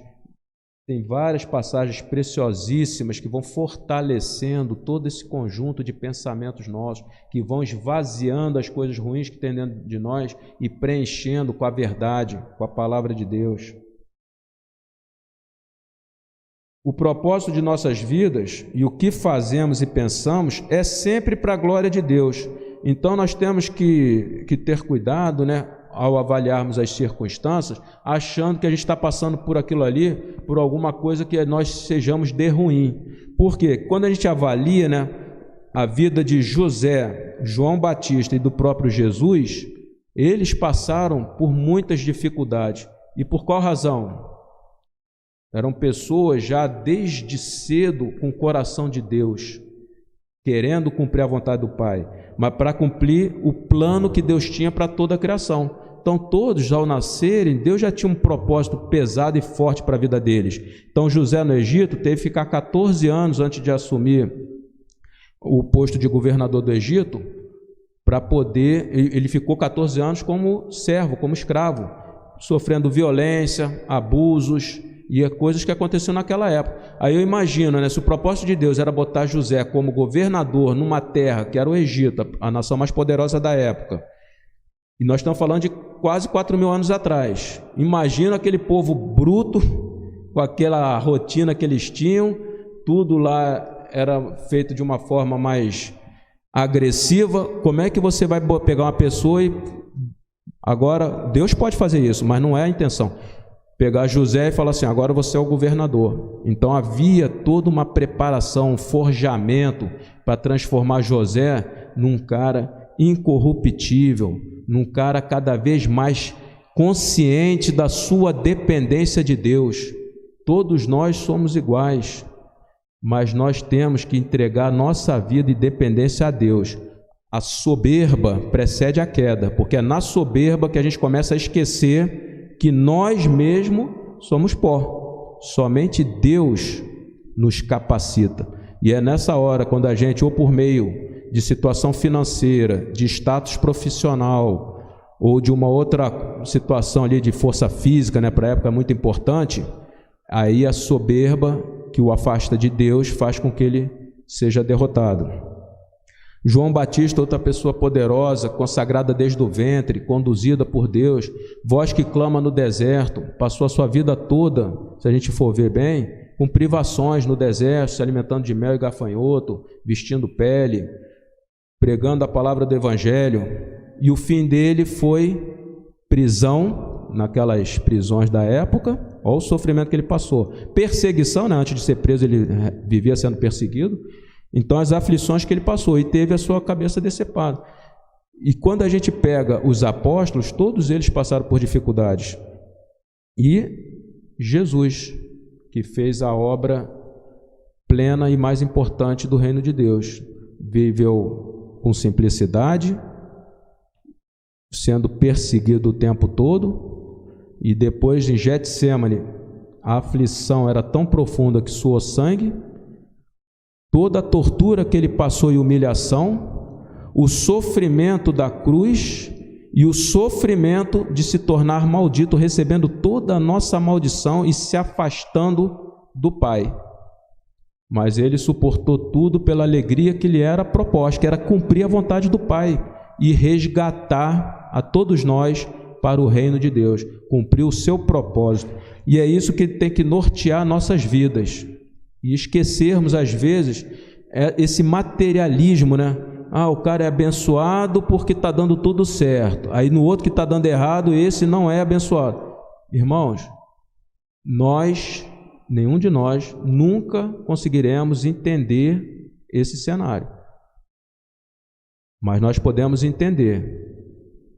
Tem várias passagens preciosíssimas que vão fortalecendo todo esse conjunto de pensamentos nossos, que vão esvaziando as coisas ruins que tem dentro de nós e preenchendo com a verdade, com a palavra de Deus. O propósito de nossas vidas e o que fazemos e pensamos é sempre para a glória de Deus. Então nós temos que ter cuidado, ao avaliarmos as circunstâncias, achando que a gente está passando por aquilo ali, por alguma coisa que nós sejamos de ruim. Porque quando a gente avalia, a vida de José, João Batista e do próprio Jesus, eles passaram por muitas dificuldades. E por qual razão? Eram pessoas já desde cedo com o coração de Deus, querendo cumprir a vontade do Pai, mas para cumprir o plano que Deus tinha para toda a criação. Então todos, ao nascerem, Deus já tinha um propósito pesado e forte para a vida deles. Então José no Egito teve que ficar 14 anos antes de assumir o posto de governador do Egito, para poder, ele ficou 14 anos como servo, como escravo, sofrendo violência, abusos, e coisas que aconteciam naquela época. Aí eu imagino, se o propósito de Deus era botar José como governador numa terra que era o Egito, a nação mais poderosa da época, e nós estamos falando de quase 4.000 anos atrás. Imagina aquele povo bruto, com aquela rotina que eles tinham, tudo lá era feito de uma forma mais agressiva. Como é que você vai pegar uma pessoa e... Agora, Deus pode fazer isso, mas não é a intenção. pegar José e falar assim, agora você é o governador. Então havia toda uma preparação, um forjamento para transformar José num cara incorruptível, num cara cada vez mais consciente da sua dependência de Deus. Todos nós somos iguais, mas nós temos que entregar nossa vida e dependência a Deus. A soberba precede a queda, porque é na soberba que a gente começa a esquecer que nós mesmos somos pó. Somente Deus nos capacita. E é nessa hora, quando a gente, ou por meio de situação financeira, de status profissional, ou de uma outra situação ali de força física, né, para a época é muito importante, aí a soberba que o afasta de Deus faz com que ele seja derrotado. João Batista, outra pessoa poderosa, consagrada desde o ventre, conduzida por Deus, voz que clama no deserto, passou a sua vida toda, se a gente for ver bem, com privações no deserto, se alimentando de mel e gafanhoto, vestindo pele, pregando a palavra do Evangelho, e o fim dele foi prisão, naquelas prisões da época. Olha o sofrimento que ele passou. Perseguição, né? Antes de ser preso ele vivia sendo perseguido. Então as aflições que ele passou, e teve a sua cabeça decepada. E quando a gente pega os apóstolos, todos eles passaram por dificuldades. E Jesus, que fez a obra plena e mais importante do reino de Deus, viveu com simplicidade, sendo perseguido o tempo todo, e depois em Getsêmani a aflição era tão profunda que suou sangue, toda a tortura que ele passou e humilhação, o sofrimento da cruz e o sofrimento de se tornar maldito, recebendo toda a nossa maldição e se afastando do Pai. Mas ele suportou tudo pela alegria que lhe era proposta, que era cumprir a vontade do Pai e resgatar a todos nós para o reino de Deus, cumprir o seu propósito. E é isso que tem que nortear nossas vidas. E esquecermos, às vezes, esse materialismo, né? O cara é abençoado porque está dando tudo certo. Aí no outro que está dando errado, esse não é abençoado. Irmãos, nenhum de nós, nunca conseguiremos entender esse cenário. Mas nós podemos entender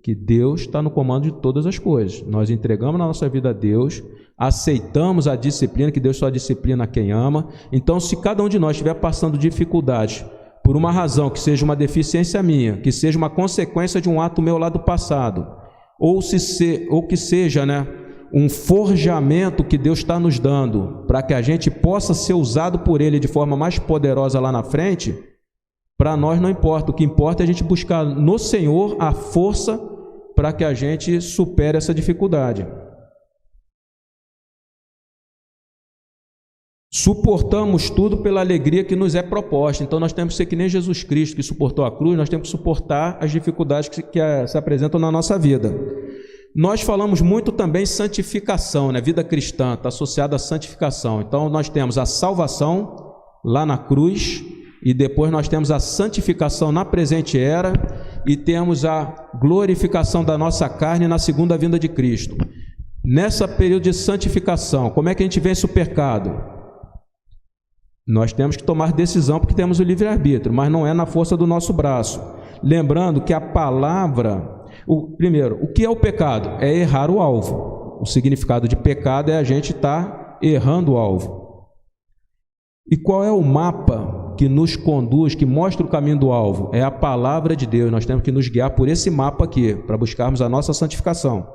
que Deus está no comando de todas as coisas. Nós entregamos a nossa vida a Deus, aceitamos a disciplina, que Deus só disciplina quem ama. Então, se cada um de nós estiver passando dificuldades por uma razão, que seja uma deficiência minha, que seja uma consequência de um ato meu lá do passado, ou que seja, né, um forjamento que Deus está nos dando, para que a gente possa ser usado por Ele de forma mais poderosa lá na frente, para nós não importa. O que importa é a gente buscar no Senhor a força para que a gente supere essa dificuldade. Suportamos tudo pela alegria que nos é proposta. Então nós temos que ser que nem Jesus Cristo, que suportou a cruz, nós temos que suportar as dificuldades que se apresentam na nossa vida. Nós falamos muito também santificação, né? Vida cristã está associada à santificação. Então nós temos a salvação lá na cruz, e depois nós temos a santificação na presente era, e temos a glorificação da nossa carne na segunda vinda de Cristo. Nessa período de santificação, como é que a gente vence o pecado? Nós temos que tomar decisão, porque temos o livre-arbítrio, mas não é na força do nosso braço. Lembrando que a palavra... Primeiro, o que é o pecado? É errar o alvo. O significado de pecado é a gente estar errando o alvo. E qual é o mapa que nos conduz, que mostra o caminho do alvo? É a palavra de Deus. Nós temos que nos guiar por esse mapa aqui, para buscarmos a nossa santificação.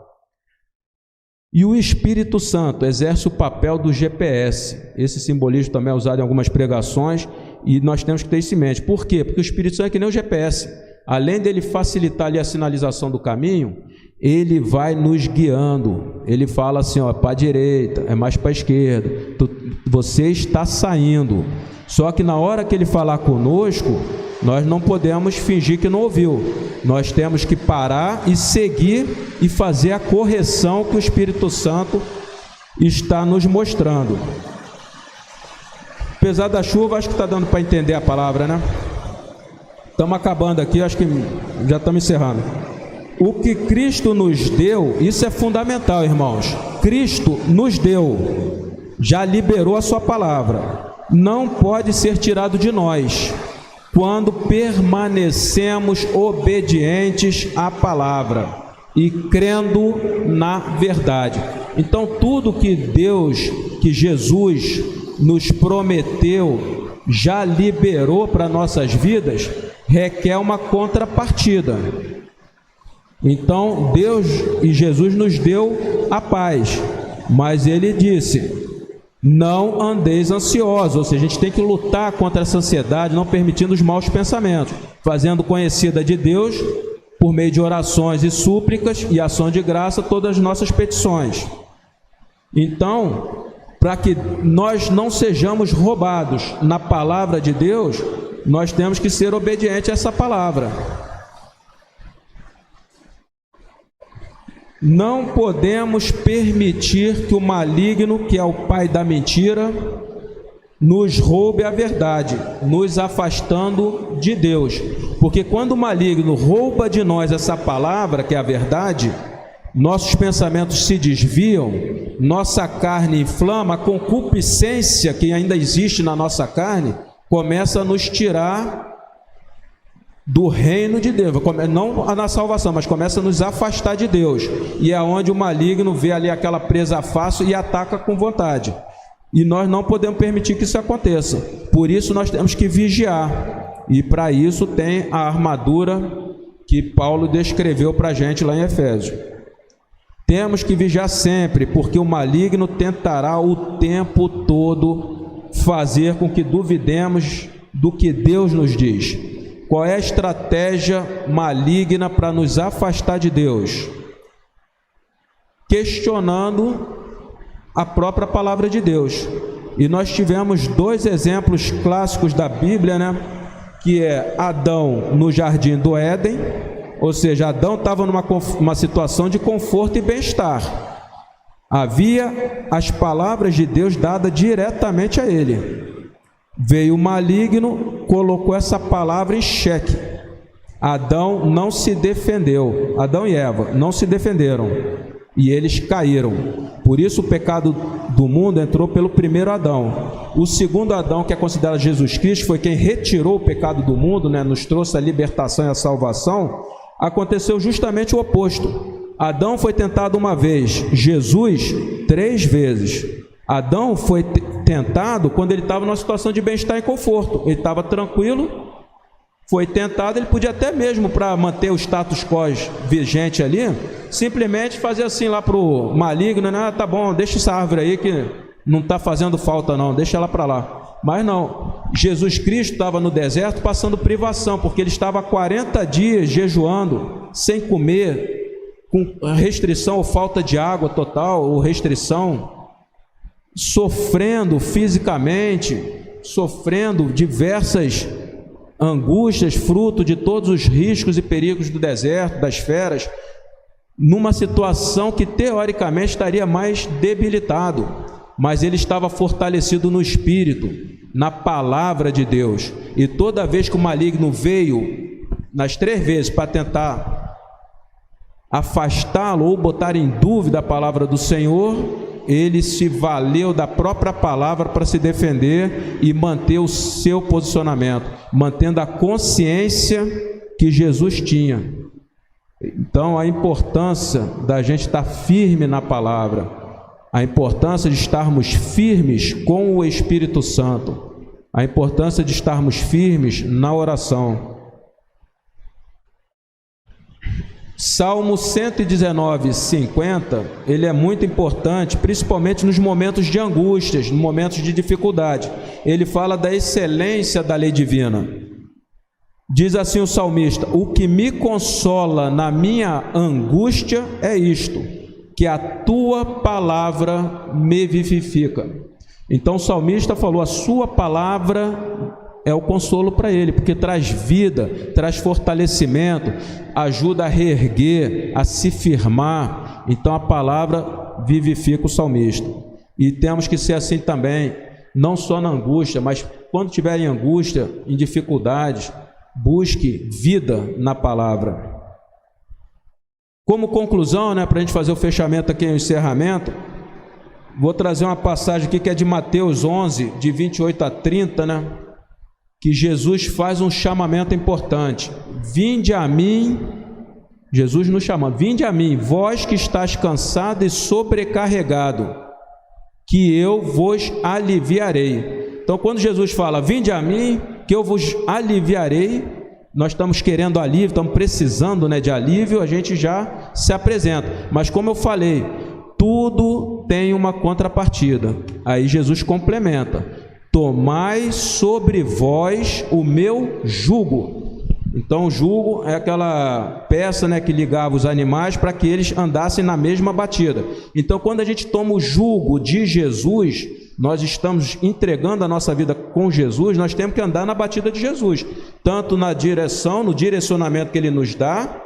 E o Espírito Santo exerce o papel do GPS. Esse simbolismo também é usado em algumas pregações, e nós temos que ter isso em mente. Por quê? Porque o Espírito Santo é que nem o GPS. Além dele facilitar ali a sinalização do caminho, ele vai nos guiando. Ele fala assim, para a direita, é mais para a esquerda. Você está saindo. Só que na hora que ele falar conosco, nós não podemos fingir que não ouviu. Nós temos que parar e seguir e fazer a correção que o Espírito Santo está nos mostrando. Apesar da chuva, acho que está dando para entender a palavra, né? Estamos acabando aqui, acho que já estamos encerrando. O que Cristo nos deu, isso é fundamental, irmãos. Cristo nos deu, já liberou a sua palavra. Não pode ser tirado de nós quando permanecemos obedientes à palavra e crendo na verdade. Então, tudo que Deus, que Jesus nos prometeu, já liberou para nossas vidas, requer uma contrapartida. Então, Deus e Jesus nos deu a paz, mas Ele disse: não andeis ansiosos, ou seja, a gente tem que lutar contra essa ansiedade, não permitindo os maus pensamentos, fazendo conhecida de Deus, por meio de orações e súplicas e ação de graça, todas as nossas petições. Então, para que nós não sejamos roubados na palavra de Deus, nós temos que ser obedientes a essa palavra. Não podemos permitir que o maligno, que é o pai da mentira, nos roube a verdade, nos afastando de Deus. Porque quando o maligno rouba de nós essa palavra, que é a verdade, nossos pensamentos se desviam, nossa carne inflama, a concupiscência que ainda existe na nossa carne começa a nos tirar do reino de Deus, não na salvação, mas começa a nos afastar de Deus, e é onde o maligno vê ali aquela presa fácil e ataca com vontade, e nós não podemos permitir que isso aconteça. Por isso nós temos que vigiar, e para isso tem a armadura que Paulo descreveu para a gente lá em Efésios. Temos que vigiar sempre, porque o maligno tentará o tempo todo fazer com que duvidemos do que Deus nos diz. Qual é a estratégia maligna para nos afastar de Deus? Questionando a própria palavra de Deus. E nós tivemos dois exemplos clássicos da Bíblia, né? Que é Adão no jardim do Éden, ou seja, Adão estava numa situação de conforto e bem-estar. Havia as palavras de Deus dadas diretamente a ele. Veio o maligno, colocou essa palavra em xeque. Adão não se defendeu, Adão e Eva não se defenderam, e eles caíram. Por isso o pecado do mundo entrou pelo primeiro Adão. O segundo Adão, que é considerado Jesus Cristo, foi quem retirou o pecado do mundo, né? Nos trouxe a libertação e a salvação. Aconteceu justamente o oposto. Adão foi tentado uma vez, Jesus 3 vezes. Adão foi tentado quando ele estava numa situação de bem-estar e conforto. Ele estava tranquilo, foi tentado, ele podia até mesmo, para manter o status quo vigente ali, simplesmente fazer assim lá para o maligno, né? Tá bom, deixa essa árvore aí que não está fazendo falta não, deixa ela para lá. Mas não, Jesus Cristo estava no deserto passando privação, porque ele estava há 40 dias jejuando, sem comer, com restrição ou falta de água total, ou restrição, sofrendo fisicamente, sofrendo diversas angústias, fruto de todos os riscos e perigos do deserto, das feras, numa situação que teoricamente estaria mais debilitado, mas ele estava fortalecido no Espírito, na palavra de Deus. E toda vez que o maligno veio, nas 3 vezes, para tentar afastá-lo ou botar em dúvida a palavra do Senhor, ele se valeu da própria palavra para se defender e manter o seu posicionamento, mantendo a consciência que Jesus tinha. Então, a importância da gente estar firme na palavra, a importância de estarmos firmes com o Espírito Santo, a importância de estarmos firmes na oração. Salmo 119, 50, ele é muito importante, principalmente nos momentos de angústias, nos momentos de dificuldade. Ele fala da excelência da lei divina. Diz assim o salmista: o que me consola na minha angústia é isto, que a tua palavra me vivifica. Então o salmista falou, a sua palavra é o consolo para ele, porque traz vida, traz fortalecimento, ajuda a reerguer, a se firmar. Então a palavra vivifica o salmista. E temos que ser assim também, não só na angústia, mas quando tiver em angústia, em dificuldades, busque vida na palavra. Como conclusão, né, para a gente fazer o fechamento aqui, o encerramento, vou trazer uma passagem aqui que é de Mateus 11, de 28 a 30, né, que Jesus faz um chamamento importante. Vinde a mim, Jesus nos chama, vinde a mim, vós que estáis cansado e sobrecarregado, que eu vos aliviarei. Então, quando Jesus fala, vinde a mim, que eu vos aliviarei, nós estamos querendo alívio, estamos precisando, né, de alívio, a gente já se apresenta. Mas como eu falei, tudo tem uma contrapartida. Aí Jesus complementa, tomai sobre vós o meu jugo. Então o jugo é aquela peça, né, que ligava os animais para que eles andassem na mesma batida. Então quando a gente toma o jugo de Jesus, nós estamos entregando a nossa vida com Jesus, nós temos que andar na batida de Jesus, tanto na direção, no direcionamento que Ele nos dá,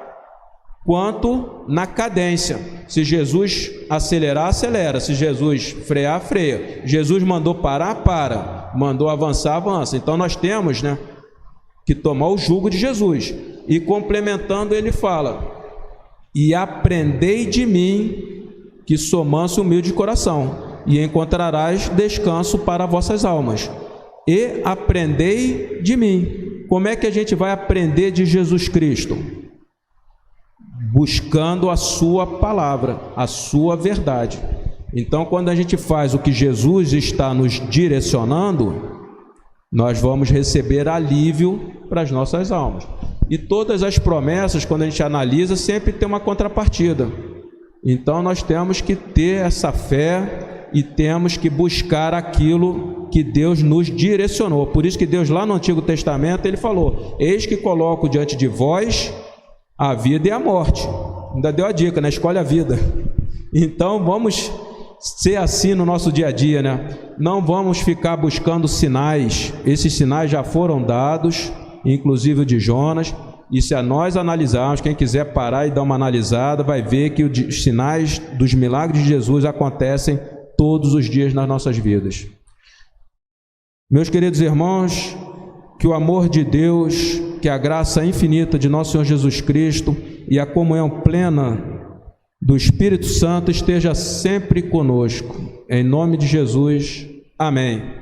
quanto na cadência. Se Jesus acelerar, acelera. Se Jesus frear, freia. Jesus mandou parar, para. Mandou avançar, avança. Então nós temos, né, que tomar o jugo de Jesus. E complementando, ele fala, e aprendei de mim, que sou manso e humilde de coração, e encontrarás descanso para vossas almas. E aprendei de mim. Como é que a gente vai aprender de Jesus Cristo? Buscando a sua palavra, a sua verdade. Então, quando a gente faz o que Jesus está nos direcionando, nós vamos receber alívio para as nossas almas. E todas as promessas, quando a gente analisa, sempre tem uma contrapartida. Então nós temos que ter essa fé e temos que buscar aquilo que Deus nos direcionou. Por isso que Deus lá no Antigo Testamento, Ele falou, eis que coloco diante de vós a vida e a morte. Ainda deu a dica, né? Escolhe a vida. Então vamos ser assim no nosso dia a dia, né? Não vamos ficar buscando sinais. Esses sinais já foram dados, inclusive o de Jonas. E se a nós analisarmos, quem quiser parar e dar uma analisada, vai ver que os sinais dos milagres de Jesus acontecem todos os dias nas nossas vidas. Meus queridos irmãos, que o amor de Deus, que a graça infinita de nosso Senhor Jesus Cristo e a comunhão plena do Espírito Santo esteja sempre conosco. Em nome de Jesus. Amém.